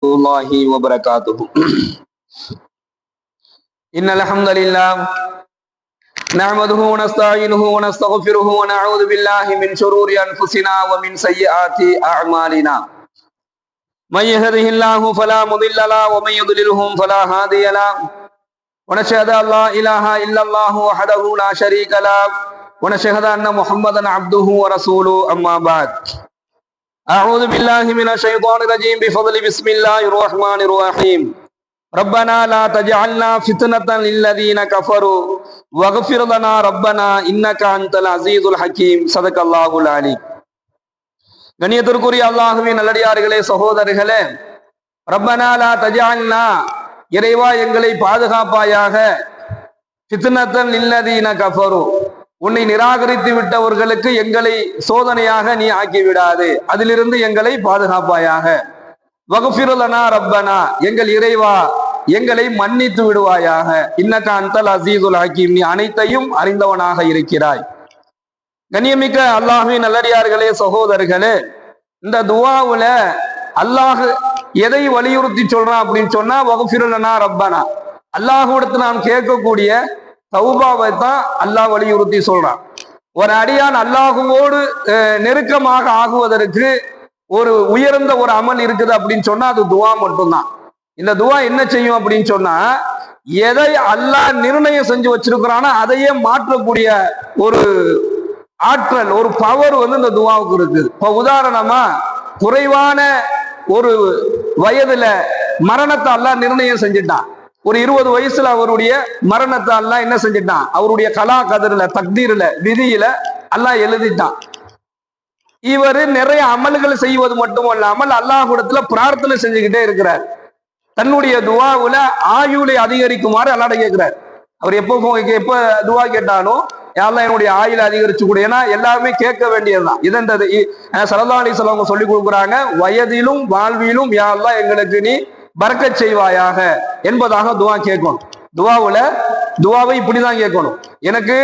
الله وبركاته إن الحمد لله نحمده ونستعينه ونستغفره ونعوذ بالله من شرور أنفسنا ومن سيئات أعمالنا من يهده الله فلا مضل له ومن يضلله فلا هادي له ونشهد أن لا إله إلا الله وحده لا شريك له ونشهد أن محمدا عبده ورسوله أما بعد أعوذ بالله من الشيطان الرجيم بفضل بسم الله الرحمن الرحيم ربنا لا تجعلنا فتنة للذين كفروا واغفر لنا ربنا إنك أنت العزيز الحكيم صدق الله العليم. கண்ணியத்திற்குரிய அல்லாஹ்வின் நல்லடியார்களே, சகோதரர்களே, ரப்பனா லா தஜஅல்னா, இறைவா எங்களை பாதுகாப்பாயாக, ஃபித்னத்தன் லில்லதீன கஃபரு, உன்னை நிராகரித்து விட்டவர்களுக்கு எங்களை சோதனையாக நீ ஆக்கிவிடாது, அதிலிருந்து எங்களை பாதுகாப்பாயாக. வக்ஃபிர் லனா ரப்பனா, எங்கள் இறைவா எங்களை மன்னித்து விடுவாயாக. இன்னக அன்தல் அஸீஸுல் ஹக்கீம், நீ அனைத்தையும் அறிந்தவனாக இருக்கிறாய். கண்ணியமிக்க அல்லாஹ்வின் நல்லடியார்களே, சகோதரர்களே, இந்த துஆவுல அல்லாஹ் எதை வலியுறுத்தி சொல்றான் அப்படின்னு சொன்னா, வக்ஃபிர் லனா ரப்பனா, அல்லாஹ்விடத்தில் நாம் கேட்கக்கூடிய தௌபாவை தான் அல்லாஹ் வலியுறுத்தி சொல்றான். ஒரு அடியான் அல்லாஹுவோடு நெருக்கமாக ஆகுவதற்கு ஒரு உயர்ந்த ஒரு அமல் இருக்குது அப்படின்னு சொன்னா அது துஆ மட்டும்தான். இந்த துஆ என்ன செய்யும் அப்படின்னு சொன்னா, எதை அல்லாஹ் நிர்ணயம் செஞ்சு வச்சிருக்கிறானோ அதையே மாற்றக்கூடிய ஒரு ஆற்றல், ஒரு பவர் இந்த துஆவுக்கு இருக்குது. இப்ப உதாரணமா, குறைவான ஒரு வயதுல மரணத்தை அல்லாஹ் நிர்ணயம் செஞ்சுட்டான். ஒரு 20 வயசுல அவருடைய மரணத்தை அல்லாஹ் என்ன செஞ்சிட்டான், அவருடைய கலா கதிரில, தக்தீர்ல, விதியில அல்லாஹ் எழுதிட்டான். இவர் நிறைய அமல்கள் செய்வது மட்டும் இல்லாமல் அல்லாஹ்விடத்துல பிரார்த்தனை செஞ்சுக்கிட்டே இருக்கிறார். தன்னுடைய துஆவுல ஆயுளை அதிகரிக்குமாறு அல்லாஹ்ட கேட்கிறார். அவர் எப்ப துஆ கேட்டாலும், யா அல்லாஹ் என்னுடைய ஆயுளை அதிகரிச்சு கூட, ஏன்னா எல்லாருமே கேட்க வேண்டியதுதான். இதன்றது ஸல்லல்லாஹு அலைஹி வஸல்லம் சொல்லி கொடுக்குறாங்க, வயதிலும் வாழ்விலும் யா அல்லாஹ் எங்களுக்கு நீ பரக்கத் செய்வாயாக என்பதாக துஆ கேட்கணும். துஆவை இப்படிதான் கேட்கணும். எனக்கு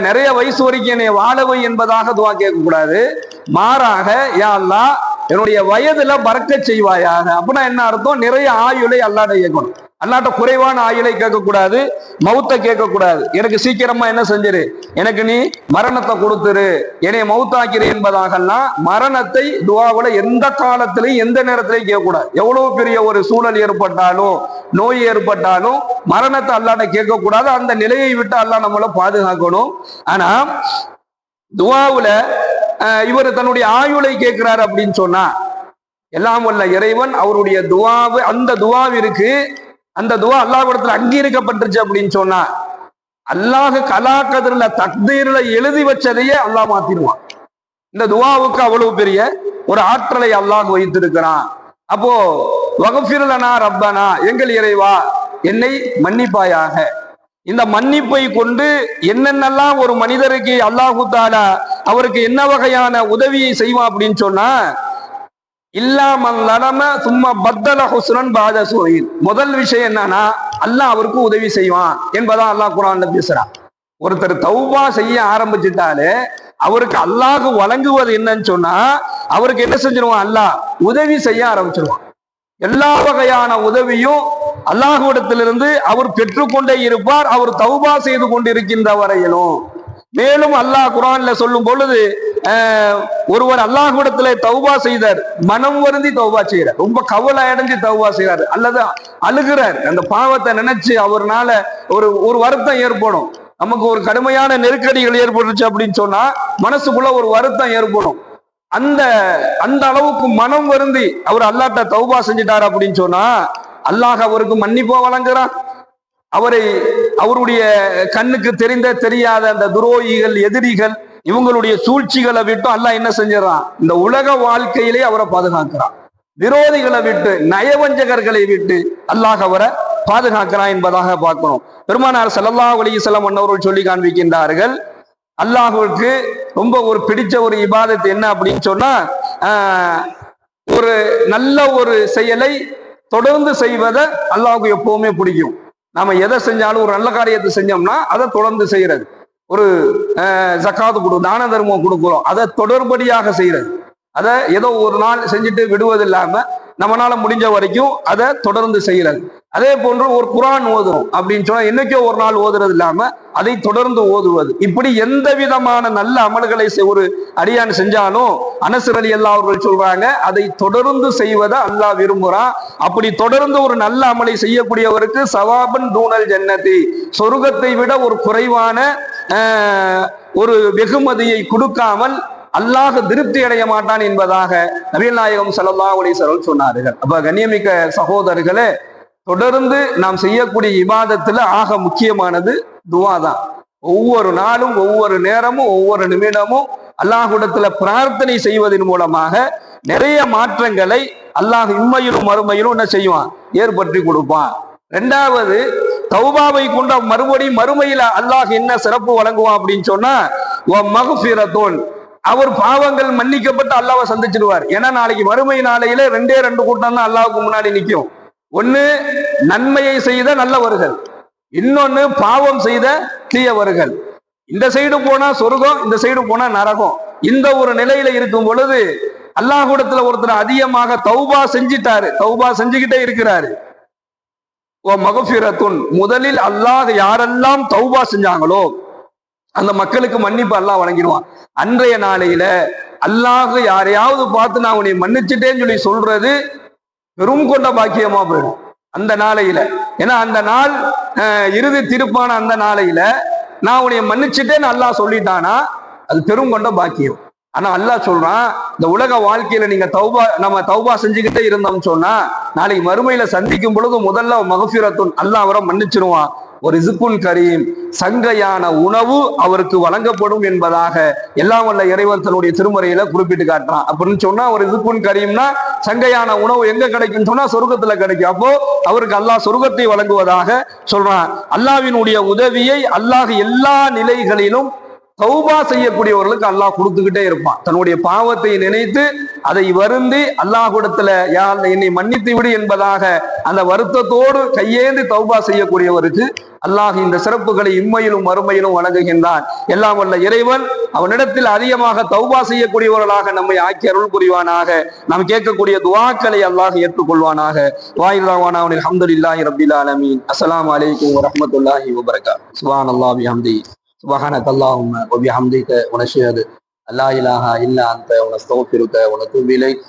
நிறைய வயசு வரைக்கும் என்னை வாழவை என்பதாக துஆ கேட்க கூடாது. மாறாக, யா அல்லாஹ் என்னுடைய வயதுல பரக்கத் செய்வாயாக. அப்படின்னா என்ன அர்த்தம், நிறைய ஆயுளை அல்லாஹ்ட்ட கேட்கணும். அல்லாஹ்ட்ட குறைவான ஆயுளை கேட்கக்கூடாது, மௌத்தை கேட்கக்கூடாது. எனக்கு சீக்கிரமா என்ன செஞ்சிரு, எனக்கு நீ மரணத்தை கொடுத்துரு, என்னை மௌத்தாக்கிரு என்பதாகலாம் மரணத்தை துஆவுல எந்த காலத்திலையும் எந்த நேரத்திலையும் கேட்கக்கூடாது. எவ்வளவு பெரிய ஒரு சூழல் ஏற்பட்டாலும், நோய் ஏற்பட்டாலும் மரணத்தை அல்லாஹ்ட்ட கேட்கக்கூடாது. அந்த நிலையை விட்டு அல்லாஹ் நம்மளை பாதுகாக்கணும். ஆனா துஆவுல இவர் தன்னுடைய ஆயுளை கேட்கிறார் அப்படின்னு சொன்னா, எல்லாம் வல்ல இறைவன் அவருடைய துஆவு, அந்த துஆவிற்கு, அந்த துஆ அல்லாஹ்விடத்துல அங்கீகரிக்கப்பட்டுருச்சு அப்படின்னு சொன்னா, அல்லாஹ் கலா கதிரில, தக்தீர்ல எழுதி வச்சதையே அல்லாஹ் மாத்திடுவான். இந்த துஆவுக்கு அவ்வளவு பெரிய ஒரு ஆற்றலை அல்லாஹ் வைத்திருக்கிறான். அப்போ வக்ஃபிர் லனா ரப்பனா, எங்கள் இறைவா என்னை மன்னிப்பாயாக. இந்த மன்னிப்பை கொண்டு என்னென்னலாம் ஒரு மனிதருக்கு அல்லாஹு தஆலா அவருக்கு என்ன வகையான உதவியை செய்வான் அப்படின்னு சொன்னா, இல்லாமல் லலம சும்மா பத்தல ஹுஸ்னன் பாத சூயின். முதல் விஷயம் என்னன்னா, அல்லாஹ் அவருக்கு உதவி செய்வான் என்பதான் அல்லாஹ் குர்ஆன்ல பேசுறான். ஒருத்தர் தௌபா செய்ய ஆரம்பிச்சுட்டாலே அவருக்கு அல்லாஹ் வழங்குவது என்னன்னு சொன்னா, அவருக்கு என்ன செஞ்சிருவான், அல்லாஹ் உதவி செய்ய ஆரம்பிச்சிருவான். எல்லா வகையான உதவியும் அல்லாஹ்விடத்திலிருந்து அவர் பெற்றுக்கொண்டே இருப்பார், அவர் தௌபா செய்து கொண்டிருக்கின்ற வரையிலும். மேலும் அல்லாஹ் குர்ஆன்ல சொல்லும் பொழுது, ஒருவர் அல்லாஹ்விடத்துல தௌபா செய்தார், மனம் வருந்தி தௌபா செய்யறார், ரொம்ப கவலை அடைஞ்சு தௌபா செய்யறாரு, அல்லது அழுகிறார், அந்த பாவத்தை நினைச்சு அவர்னால ஒரு வருத்தம் ஏற்படும். நமக்கு ஒரு கடுமையான நெருக்கடிகள் ஏற்பட்டுச்சு அப்படின்னு சொன்னா மனசுக்குள்ள ஒரு வருத்தம் ஏற்படும். அந்த அளவுக்கு மனம் வருந்தி அவர் அல்லாஹ்ட்ட தௌபா செஞ்சிட்டார் அப்படின்னு சொன்னா, அல்லாஹ் அவருக்கு மன்னிப்பா வழங்குறான். அவருடைய கண்ணுக்கு தெரியாத அந்த துரோகிகள், எதிரிகள், இவங்களுடைய சூழ்ச்சிகளை விட்டு அல்லாஹ் என்ன செஞ்சிடறான், இந்த உலக வாழ்க்கையிலே அவரை பாதுகாக்கிறான். விரோதிகளை விட்டு, நயவஞ்சகர்களை விட்டு அல்லாஹ் அவரை பாதுகாக்கிறான் என்பதாக பார்க்கணும். பெருமானார் ஸல்லல்லாஹு அலைஹி வஸல்லம் அன்னவர்கள் சொல்லி காண்பிக்கின்றார்கள், அல்லாஹ்வுக்கு ரொம்ப ஒரு பிடிச்ச ஒரு இபாதத் என்ன அப்படின்னு சொன்னா, ஒரு நல்ல ஒரு செயலை தொடர்ந்து செய்வதை அல்லாஹ்வுக்கு எப்பவுமே பிடிக்கும். நாம எதை செஞ்சாலும், ஒரு நல்ல காரியத்தை செஞ்சோம்னா அதை தொடர்ந்து செய்யறது. ஒரு ஜக்காத்து தான தர்மம் கொடுக்குறோம், அதை தொடர்படியாக செய்யறது. அதை ஏதோ ஒரு நாள் செஞ்சுட்டு விடுவது இல்லாம நம்மளால முடிஞ்ச வரைக்கும் அதை தொடர்ந்து செய்யறது. அதே போன்று ஒரு குரான் ஓதுறோம் அப்படின்னு சொன்னா என்னைக்கோ ஒரு நாள் ஓதுறது இல்லாம அதை தொடர்ந்து ஓதுவது. இப்படி எந்த விதமான நல்ல அமல்களை ஒரு அடியான் செஞ்சாலும் அனஸ் ரலியல்லாஹு அவர்கள் சொல்றாங்க, அதை தொடர்ந்து செய்வதை அல்லாஹ் விரும்புறான். அப்படி தொடர்ந்து ஒரு நல்ல அமலை செய்யக்கூடியவருக்கு சவாபன் தூணல் ஜன்னதி, சொர்க்கத்தை விட ஒரு குறைவான ஒரு வெகுமதியை கொடுக்காமல் அல்லாஹ் திருப்தி அடைய மாட்டான் என்பதாக நபிகள் நாயகம் ஸல்லல்லாஹு அலைஹி வஸல்லம் சொன்னார்கள். அப்ப கண்ணியமிக்க சகோதரர்களே, தொடர்ந்து நாம் செய்யக்கூடிய இபாதத்துல ஆக முக்கியமானது துவா தான். ஒவ்வொரு நாளும் ஒவ்வொரு நேரமும் ஒவ்வொரு நிமிடமும் அல்லாஹ்விடத்துல பிரார்த்தனை செய்வதன் மூலமாக நிறைய மாற்றங்களை அல்லாஹ் இம்மையிலும் மறுமையிலும் என்ன செய்வான், ஏற்படுத்தி கொடுப்பான். ரெண்டாவது, தௌபாவை கொண்ட மறுபடியும் மறுமையில அல்லாஹ் என்ன சிறப்பு வழங்குவான் அப்படின்னு சொன்னா, மக்ஃபிரத்துன், அவர் பாவங்கள் மன்னிக்கப்பட்டு அல்லாஹ்வை சந்திச்சிடுவார். ஏன்னா நாளைக்கு மறுமை நாளையில ரெண்டே கூட்டம் தான் அல்லாஹ்வுக்கு முன்னாடி நிற்கும். ஒண்ணு நன்மையை செய்த நல்லவர்கள், இன்னொன்னு பாவம் செய்த தீயவர்கள். இந்த சைடு போனா சொர்க்கம், இந்த சைடு போனா நரகம். இந்த ஒரு நிலையில இருக்கும் பொழுது அல்லாஹ்விடத்துல ஒருத்தர் அதிகமாக தௌபா செஞ்சிட்டாரு, தௌபா செஞ்சுக்கிட்டே இருக்கிறாரு. மக்ஃபிரத்துன், முதலில் அல்லாஹ் யாரெல்லாம் தௌபா செஞ்சாங்களோ அந்த மக்களுக்கு மன்னிப்பு அல்லாஹ் வழங்கிடுவான். அன்றைய நாளையில அல்லாஹ் யாரையாவது பார்த்து நான் உன்னை மன்னிச்சுட்டேன்னு சொல்லி சொல்றது பெரும் கொண்ட பாக்கியமா போயிடும் அந்த நாளையில. ஏன்னா அந்த நாள் இறுதி திருப்பான அந்த நாளையில நான் உன்னை மன்னிச்சுட்டேன்னு அல்லாஹ் சொல்லிட்டானா அது பெரும் கொண்ட பாக்கியம். ஆனா அல்லாஹ் சொல்றான், இந்த உலக வாழ்க்கையில நீங்க நம்ம தௌபா செஞ்சுக்கிட்டே இருந்தோம்னு சொன்னா நாளைக்கு மறுமையில சந்திக்கும் பொழுது முதல்ல மக்ஃபிரத்துன், அல்லாஹ் அவரை மன்னிச்சிருவான். ஒரு ரிஸ்குன் கரீம், சங்கையான உணவு அவருக்கு வழங்கப்படும் என்பதாக எல்லாம் வல்ல இறைவன் தன்னுடைய திருமறையில குறிப்பிட்டு காட்டுறான். அப்படின்னு சொன்னா ஒரு ரிஸ்குன் கரீம்னா சங்கையான உணவு எங்க கிடைக்கும் சொன்னா சொர்க்கத்துல கிடைக்கும். அப்போ அவருக்கு அல்லாஹ் சொர்க்கத்தை வழங்குவதாக சொல்றான். அல்லாஹ்வினுடைய உதவியை அல்லாஹ் எல்லா நிலைகளிலும் தௌபா செய்யக்கூடியவர்களுக்கு அல்லாஹ் கொடுத்துக்கிட்டே இருப்பான். தன்னுடைய பாவத்தை நினைத்து அதை வருந்தி அல்லாஹ்விடத்துல என்னை மன்னித்து விடு என்பதாக அந்த வருத்தத்தோடு கையேந்தி தௌபா செய்யக்கூடியவருக்கு அல்லாஹ் இந்த சிறப்புகளை இம்மையிலும் மறுமையிலும் வழங்குகின்றான். எல்லாம் வல்ல இறைவன் அவனிடத்தில் அதிகமாக தௌபா செய்யக்கூடியவர்களாக நம்மை ஆக்கி அருள் புரிவானாக. நாம் கேட்கக்கூடிய துஆக்களை அல்லாஹ் ஏற்றுக்கொள்வானாக. வாயில்லாவானா அல்ஹம்துலில்லாஹி ரப்பில் ஆலமீன். அஸ்ஸலாமு அலைக்கும் வரஹ்மத்துல்லாஹி வபரகாத்துஹு. சுப்ஹானல்லாஹி வபிஹம்திஹி சுப்ஹானக அல்லாஹும்ம வபிஹம்திக வனஷ்ஹது அல்லா இலாஹா இல்லா அன்த வனஸ்தக்ஃபிருக வனதூபு இலைக்.